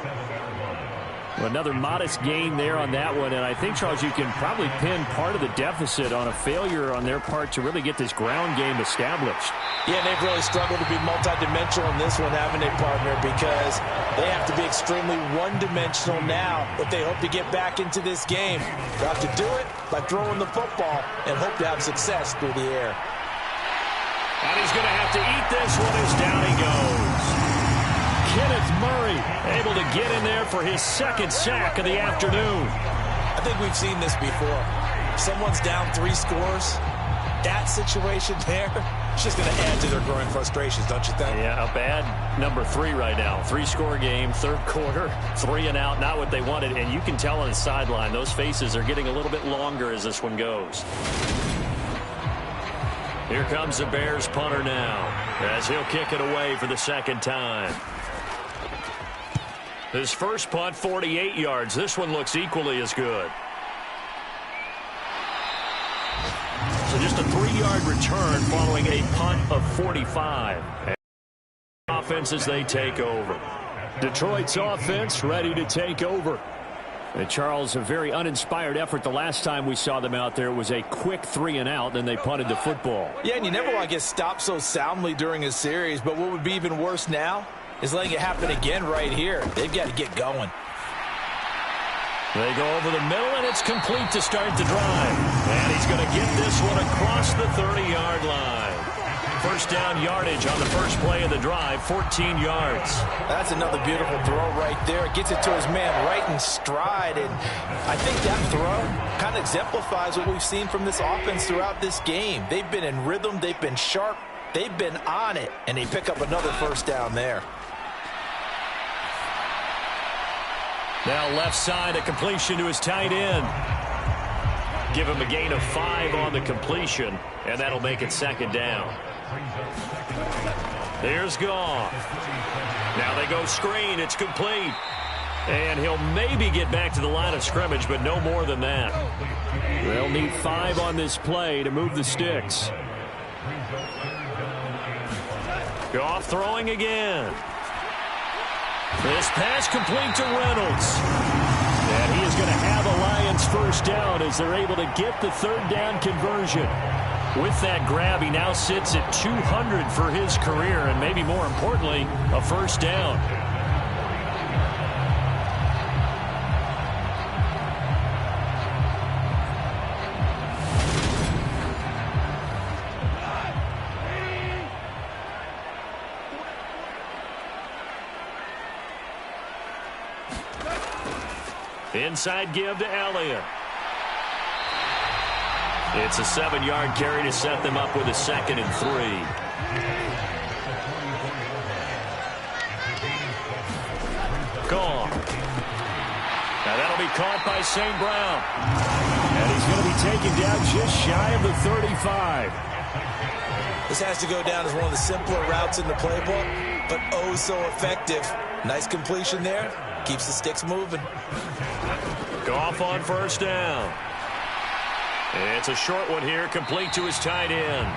Another modest gain there on that one, and I think, Charles, you can probably pin part of the deficit on a failure on their part to really get this ground game established. Yeah, they've really struggled to be multidimensional in this one, haven't they, partner, because they have to be extremely one-dimensional now if they hope to get back into this game. They'll have to do it by throwing the football and hope to have success through the air. And he's going to have to eat this one as down he goes. Kenneth Murray able to get in there for his 2nd sack of the afternoon. I think we've seen this before. Someone's down 3 scores. That situation there, it's just going to add to their growing frustrations, don't you think? Yeah, a bad number 3 right now. 3-score game, 3rd quarter, 3 and out, not what they wanted. And you can tell on the sideline, those faces are getting a little bit longer as this one goes. Here comes the Bears punter now, as he'll kick it away for the 2nd time. His first punt, 48 yards. This one looks equally as good. So just a 3-yard return following a punt of 45. And offenses, they take over. Detroit's offense ready to take over. And Charles, a very uninspired effort the last time we saw them out there. It was a quick 3 and out, then they punted the football. Yeah, and you never want to get stopped so soundly during a series, but what would be even worse now is letting it happen again right here. They've got to get going. They go over the middle, and it's complete to start the drive. And he's going to get this one across the 30-yard line. First down yardage on the first play of the drive, 14 yards. That's another beautiful throw right there. It gets it to his man right in stride. And I think that throw kind of exemplifies what we've seen from this offense throughout this game. They've been in rhythm. They've been sharp. They've been on it. And they pick up another first down there. Now left side, a completion to his tight end. Give him a gain of 5 on the completion, and that'll make it 2nd down. There's Goff. Now they go screen. It's complete. And he'll maybe get back to the line of scrimmage, but no more than that. They'll need 5 on this play to move the sticks. Goff throwing again. This pass complete to Reynolds. And he is going to have a Lions first down as they're able to get the 3rd down conversion. With that grab, he now sits at 200 for his career, and maybe more importantly, a first down. Inside give to Elliott. It's a 7-yard carry to set them up with a 2nd and 3. Gone. Now that'll be caught by St. Brown. And he's going to be taken down just shy of the 35. This has to go down as one of the simpler routes in the playbook, but oh so effective. Nice completion there. Keeps the sticks moving. Goff on first down. It's a short one here, complete to his tight end.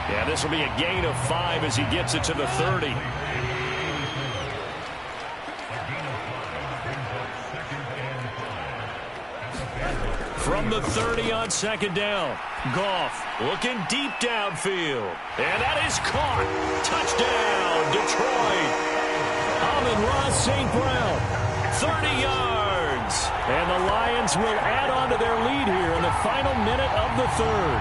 Yeah, this will be a gain of 5 as he gets it to the 30. From the 30 on 2nd down. Goff looking deep downfield. And that is caught. Touchdown, Detroit. Amon-Ra St. Brown, 30 yards. And the Lions will add on to their lead here in the final minute of the 3rd.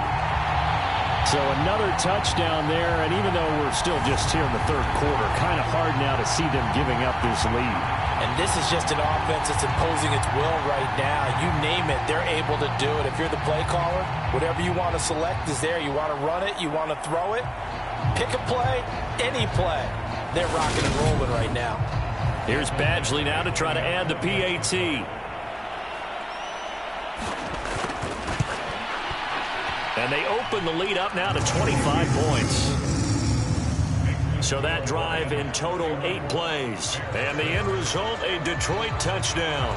So another touchdown there, and even though we're still just here in the third quarter, kind of hard now to see them giving up this lead. And this is just an offense that's imposing its will right now. You name it, they're able to do it. If you're the play caller, whatever you want to select is there. You want to run it, you want to throw it, pick a play, any play. They're rocking and rolling right now. Here's Badgley now to try to add the PAT. And they open the lead up now to 25 points. So that drive in total 8 plays. And the end result, a Detroit touchdown.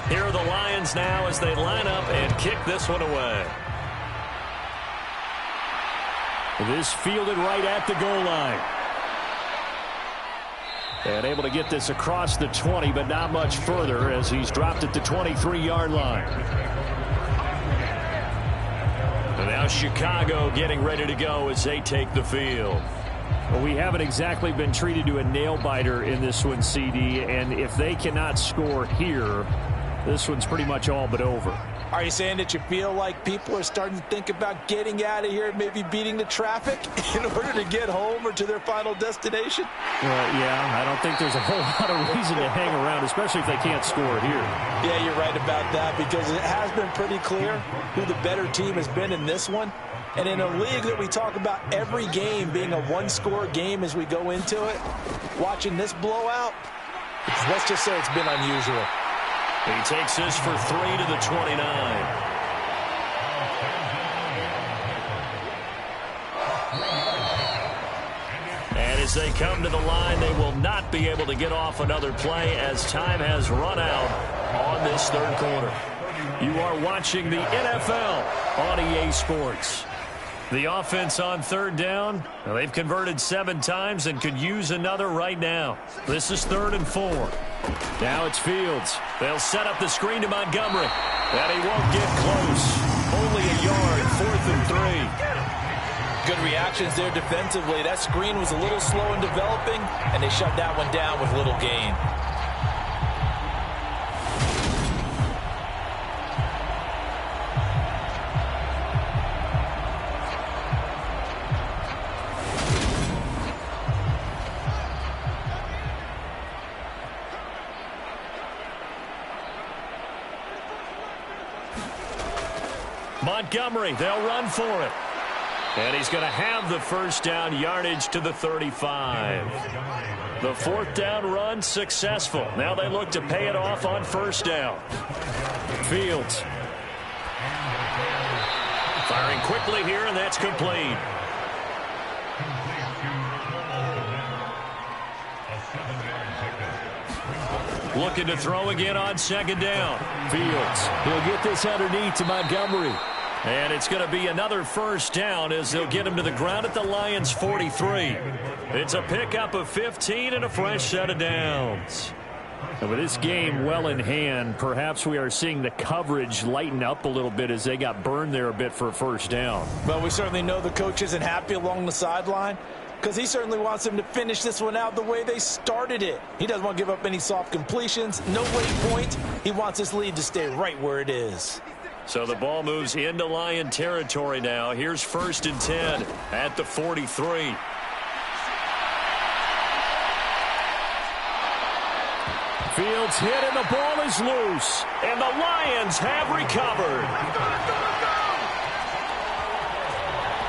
Here are the Lions now as they line up and kick this one away. This fielded right at the goal line. And able to get this across the 20, but not much further as he's dropped at the 23-yard line. And now Chicago getting ready to go as they take the field. Well, we haven't exactly been treated to a nail-biter in this one, CD, and if they cannot score here, this one's pretty much all but over. Are you saying that you feel like people are starting to think about getting out of here and maybe beating the traffic in order to get home or to their final destination? Well, yeah, I don't think there's a whole lot of reason to hang around, especially if they can't score here. Yeah, you're right about that because it has been pretty clear who the better team has been in this one. And in a league that we talk about every game being a one-score game as we go into it, watching this blowout, let's just say it's been unusual. He takes this for 3 to the 29. And as they come to the line, they will not be able to get off another play as time has run out on this third quarter. You are watching the NFL on EA Sports. The offense on third down, they've converted 7 times and could use another right now. This is 3rd and 4. Now it's Fields. They'll set up the screen to Montgomery. And he won't get close. Only a yard, 4th and 3. Good reactions there defensively. That screen was a little slow in developing, and they shut that one down with little gain. Montgomery, they'll run for it. And he's going to have the first down yardage to the 35. The 4th down run successful. Now they look to pay it off on first down. Fields. Firing quickly here, and that's complete. Looking to throw again on 2nd down. Fields. He'll get this underneath to Montgomery. And it's going to be another first down as they'll get him to the ground at the Lions' 43. It's a pickup of 15 and a fresh set of downs. And with this game well in hand, perhaps we are seeing the coverage lighten up a little bit as they got burned there a bit for a first down. Well, we certainly know the coach isn't happy along the sideline because he certainly wants them to finish this one out the way they started it. He doesn't want to give up any soft completions, no waypoint. He wants his lead to stay right where it is. So the ball moves into Lion territory now. Here's 1st and 10 at the 43. Fields hit and the ball is loose. And the Lions have recovered.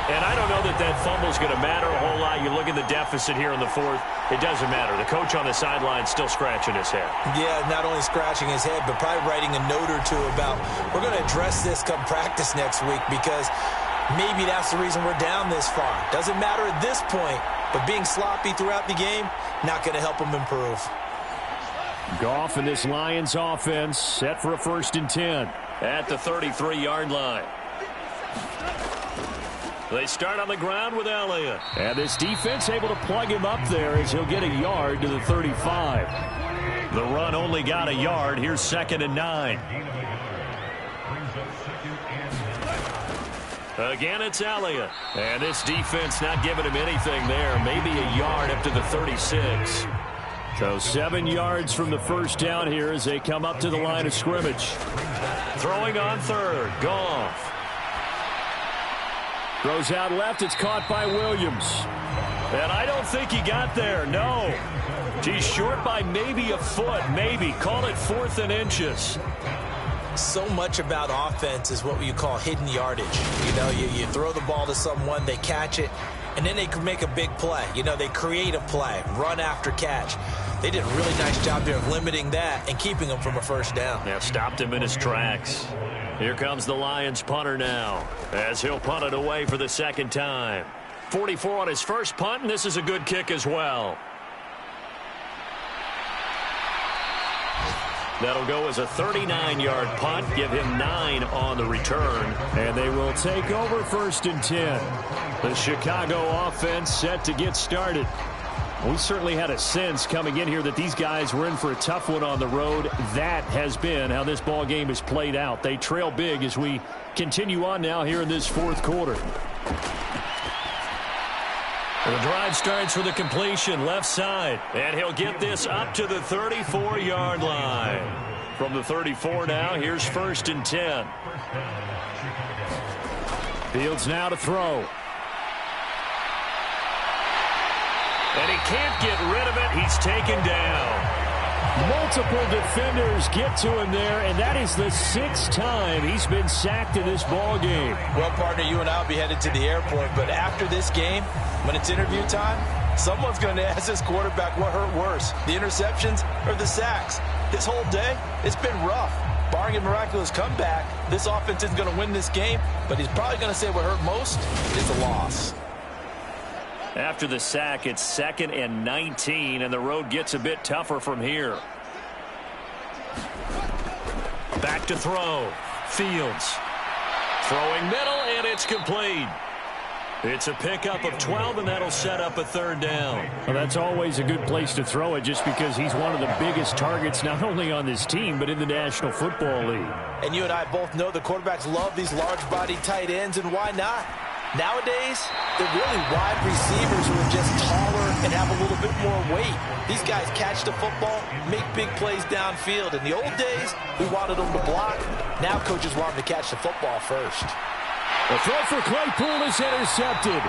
And I don't know that that fumble is going to matter a whole lot. You look at the deficit here in the 4th. It doesn't matter. The coach on the sideline still scratching his head. Yeah, not only scratching his head, but probably writing a note or two about we're going to address this come practice next week because maybe that's the reason we're down this far. Doesn't matter at this point, but being sloppy throughout the game, not going to help him improve. Goff and this Lions offense set for a 1st and 10 at the 33-yard line. They start on the ground with Elliott. And this defense able to plug him up there as he'll get a yard to the 35. The run only got a yard. Here's 2nd and 9. Again, it's Elliott. And this defense not giving him anything there. Maybe a yard up to the 36. So 7 yards from the first down here as they come up to the line of scrimmage. Throwing on third, Goff. Throws out left, it's caught by Williams. And I don't think he got there, no. He's short by maybe a foot, maybe. Call it 4th and inches. So much about offense is what you call hidden yardage. You know, you throw the ball to someone, they catch it, and then they can make a big play. You know, they create a play, run after catch. They did a really nice job there of limiting that and keeping him from a first down. Yeah, stopped him in his tracks. Here comes the Lions punter now as he'll punt it away for the second time. 44 on his first punt, and this is a good kick as well. That'll go as a 39-yard punt, give him 9 on the return, and they will take over 1st and 10. The Chicago offense set to get started. We certainly had a sense coming in here that these guys were in for a tough one on the road. That has been how this ball game has played out. They trail big as we continue on now here in this 4th quarter. The drive starts with a completion left side, and he'll get this up to the 34-yard line. From the 34 now, here's 1st and 10. Fields now to throw. And he can't get rid of it. He's taken down. Multiple defenders get to him there, and that is the 6th time he's been sacked in this ball game. Well, partner, you and I will be headed to the airport, but after this game, when it's interview time, someone's going to ask this quarterback what hurt worse, the interceptions or the sacks. This whole day, it's been rough. Barring a miraculous comeback, this offense isn't going to win this game, but he's probably going to say what hurt most is the loss. After the sack, it's 2nd and 19, and the road gets a bit tougher from here. Back to throw. Fields. Throwing middle, and it's complete. It's a pickup of 12, and that'll set up a 3rd down. Well, that's always a good place to throw it just because he's one of the biggest targets not only on this team but in the National Football League. And you and I both know the quarterbacks love these large-bodied tight ends, and why not? Nowadays, they're really wide receivers who are just taller and have a little bit more weight. These guys catch the football, make big plays downfield. In the old days, we wanted them to block. Now coaches want them to catch the football first. The throw for Claypool is intercepted.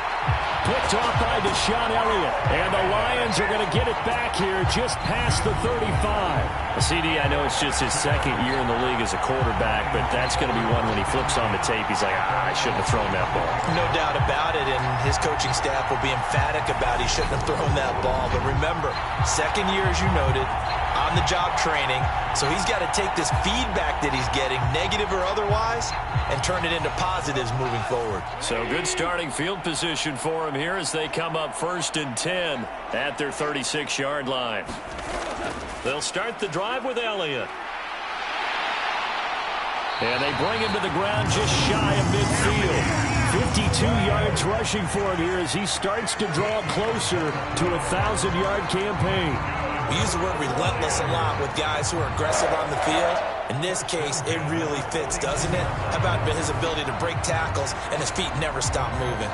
Picked off by Deshaun Elliott. And the Lions are going to get it back here just past the 35. CD, I know it's just his 2nd year in the league as a quarterback, but that's going to be one when he flips on the tape, he's like, I shouldn't have thrown that ball. No doubt about it, and his coaching staff will be emphatic about he shouldn't have thrown that ball. But remember, 2nd year, as you noted, on-the-job training, so he's got to take this feedback that he's getting, negative or otherwise, and turn it into positives moving forward. So good starting field position for him here as they come up 1st and 10 at their 36-yard line. They'll start the drive with Elliott. And they bring him to the ground just shy of midfield. 52 yards rushing for him here as he starts to draw closer to a 1,000-yard campaign. We use the word relentless a lot with guys who are aggressive on the field. In this case, it really fits, doesn't it? How about his ability to break tackles and his feet never stop moving?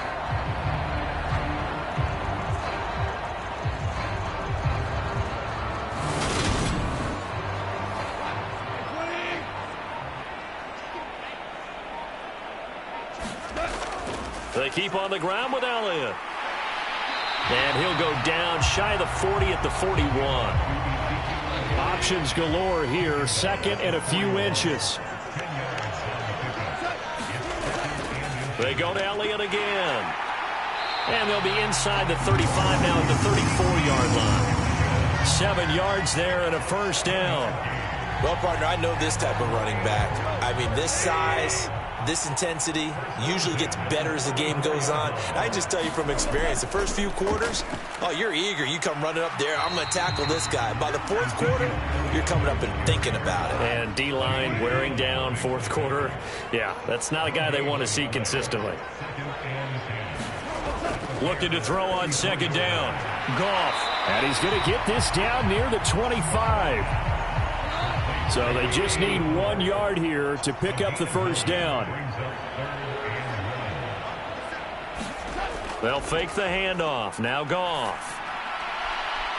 They keep on the ground with Elliott. And he'll go down shy of the 40 at the 41. Options galore here. 2nd and a few inches. They go to Elliott again. And they'll be inside the 35 now at the 34-yard line. 7 yards there and a 1st down. Well, partner, I know this type of running back. I mean, this size, this intensity usually gets better as the game goes on. I just tell you from experience, the first few quarters, oh, you're eager. You come running up there, I'm going to tackle this guy. By the 4th quarter, you're coming up and thinking about it. And D-line wearing down 4th quarter. Yeah, that's not a guy they want to see consistently. Looking to throw on 2nd down. Goff. And he's going to get this down near the 25. So they just need 1 yard here to pick up the 1st down. They'll fake the handoff. Now Goff.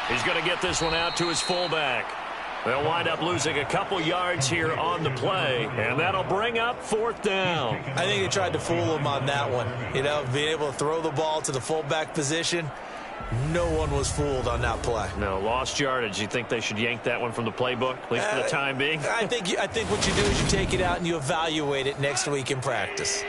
He's going to get this one out to his fullback. They'll wind up losing a couple yards here on the play, and that'll bring up 4th down. I think they tried to fool him on that one. You know, being able to throw the ball to the fullback position, no one was fooled on that play. No, lost yardage. You think they should yank that one from the playbook, at least for the time being? I think what you do is you take it out and you evaluate it next week in practice.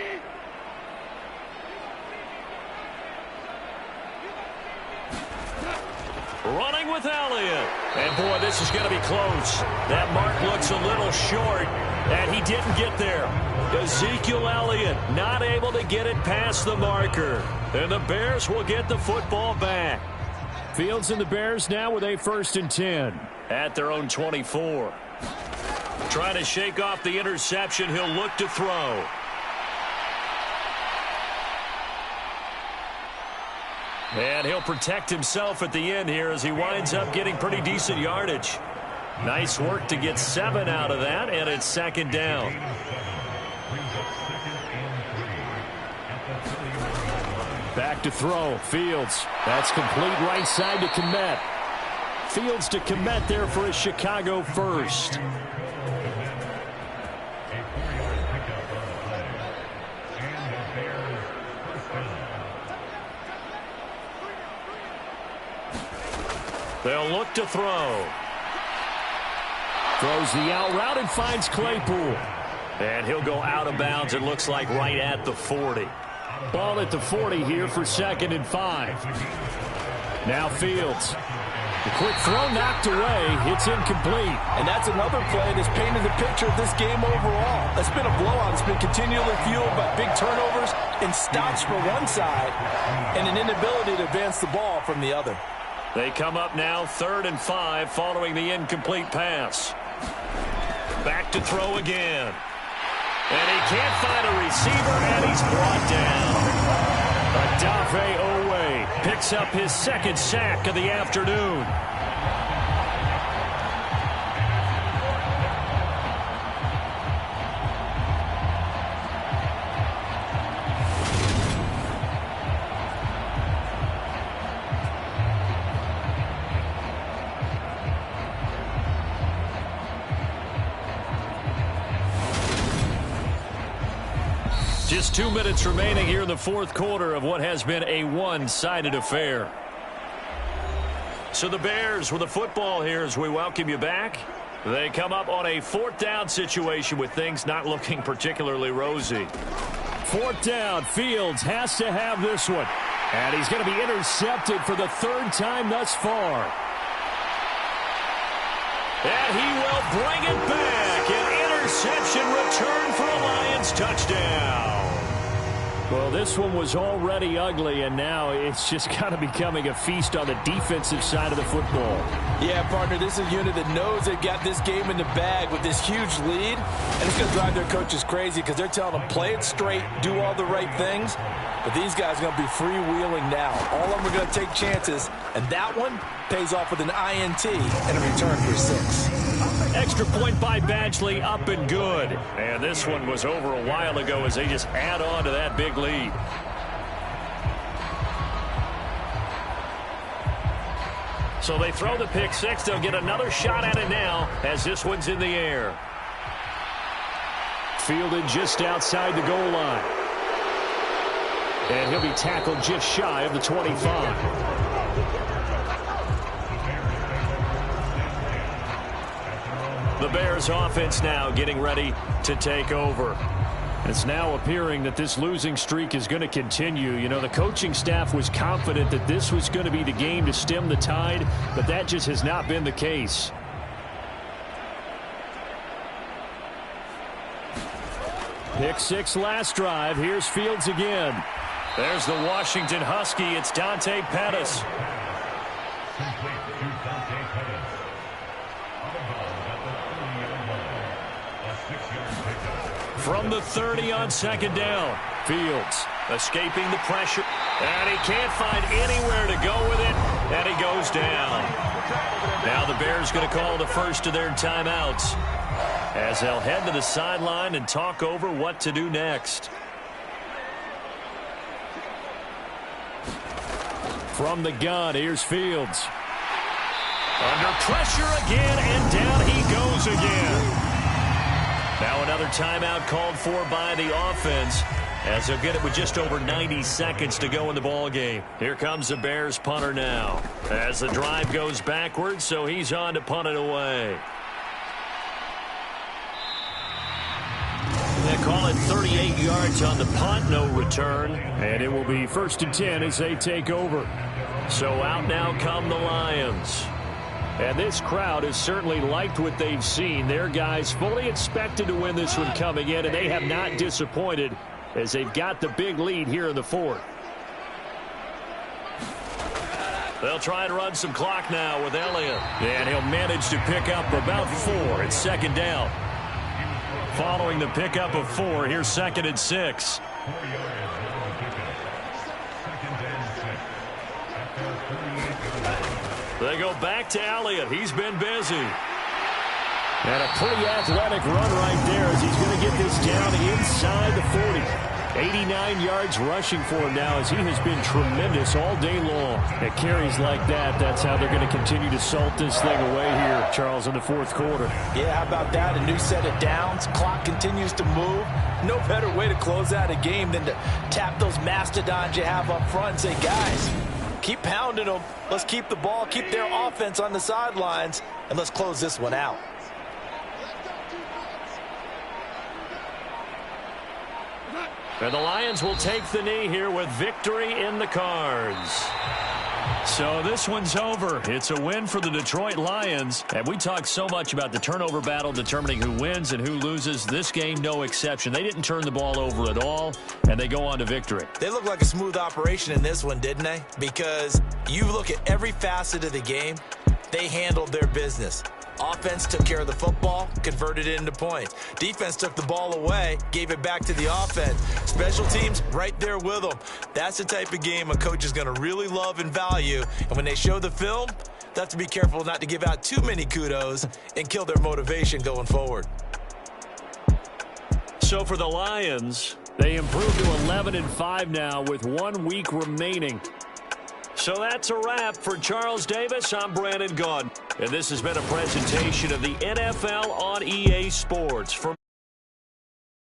Running with Elliott. And, boy, this is going to be close. That mark looks a little short, and he didn't get there. Ezekiel Elliott not able to get it past the marker. And the Bears will get the football back. Fields and the Bears now with a 1st and 10 at their own 24. Trying to shake off the interception. He'll look to throw. And he'll protect himself at the end here as he winds up getting pretty decent yardage. Nice work to get 7 out of that, and it's 2nd down. Back to throw. Fields. That's complete right side to Kmet. Fields to Kmet there for a Chicago first. They'll look to throw. Throws the out route and finds Claypool. And he'll go out of bounds, it looks like, right at the 40. Ball at the 40 here for 2nd and 5. Now Fields. The quick throw knocked away. It's incomplete. And that's another play that's painted the picture of this game overall. It's been a blowout. It's been continually fueled by big turnovers and stops for one side and an inability to advance the ball from the other. They come up now 3rd and 5 following the incomplete pass. Back to throw again. And he can't find a receiver, and he's brought down. Odafe Owe picks up his 2nd sack of the afternoon. Just 2 minutes remaining here in the 4th quarter of what has been a one-sided affair. So the Bears with the football here as we welcome you back. They come up on a 4th down situation with things not looking particularly rosy. 4th down. Fields has to have this one. And he's going to be intercepted for the 3rd time thus far. And he will bring it back. An interception return for a Lions touchdown. Well, this one was already ugly, and now it's just kind of becoming a feast on the defensive side of the football. Yeah, partner, this is a unit that knows they've got this game in the bag with this huge lead, and it's going to drive their coaches crazy because they're telling them play it straight, do all the right things, but these guys are going to be freewheeling now. All of them are going to take chances, and that one pays off with an INT and a return for 6. Extra point by Badgley, up and good. And this one was over a while ago as they just add on to that big lead. So they throw the pick 6. They'll get another shot at it now as this one's in the air. Fielded just outside the goal line. And he'll be tackled just shy of the 25. The Bears offense now getting ready to take over. It's now appearing that this losing streak is going to continue. You know, the coaching staff was confident that this was going to be the game to stem the tide, but that just has not been the case. Pick 6 last drive. Here's Fields again. There's the Washington Husky. It's Dante Pettis. From the 30 on 2nd down. Fields escaping the pressure. And he can't find anywhere to go with it. And he goes down. Now the Bears going to call the first of their timeouts as they'll head to the sideline and talk over what to do next. From the gun, here's Fields. Under pressure again, and down he goes again. Now another timeout called for by the offense, as they'll get it with just over 90 seconds to go in the ball game. Here comes the Bears punter now, as the drive goes backwards, so he's on to punt it away. They call it 38 yards on the punt, no return. And it will be 1st and 10 as they take over. So out now come the Lions. And this crowd has certainly liked what they've seen. Their guys fully expected to win this one coming in, and they have not disappointed as they've got the big lead here in the 4th. They'll try and run some clock now with Elliott. And he'll manage to pick up about 4. It's 2nd down. Following the pickup of 4, here's 2nd and 6. They go back to Elliott. He's been busy. And a pretty athletic run right there as he's going to get this down inside the 40. 89 yards rushing for him now as he has been tremendous all day long. At carries like that, that's how they're going to continue to salt this thing away here, Charles, in the 4th quarter. Yeah, how about that? A new set of downs. Clock continues to move. No better way to close out a game than to tap those mastodons you have up front and say, guys, keep pounding them. Let's keep the ball, keep their offense on the sidelines, and let's close this one out. And the Lions will take the knee here with victory in the cards. So this one's over. It's a win for the Detroit Lions. And we talked so much about the turnover battle determining who wins and who loses. This game, no exception. They didn't turn the ball over at all, and they go on to victory. They look like a smooth operation in this one, didn't they? Because you look at every facet of the game, they handled their business. Offense took care of the football, converted it into points. Defense took the ball away, gave it back to the offense. Special teams right there with them. That's the type of game a coach is going to really love and value. And when they show the film, they have to be careful not to give out too many kudos and kill their motivation going forward. So for the Lions, they improved to 11-5 now with 1 week remaining. So that's a wrap for Charles Davis. I'm Brandon Gaudin. And this has been a presentation of the NFL on EA Sports. For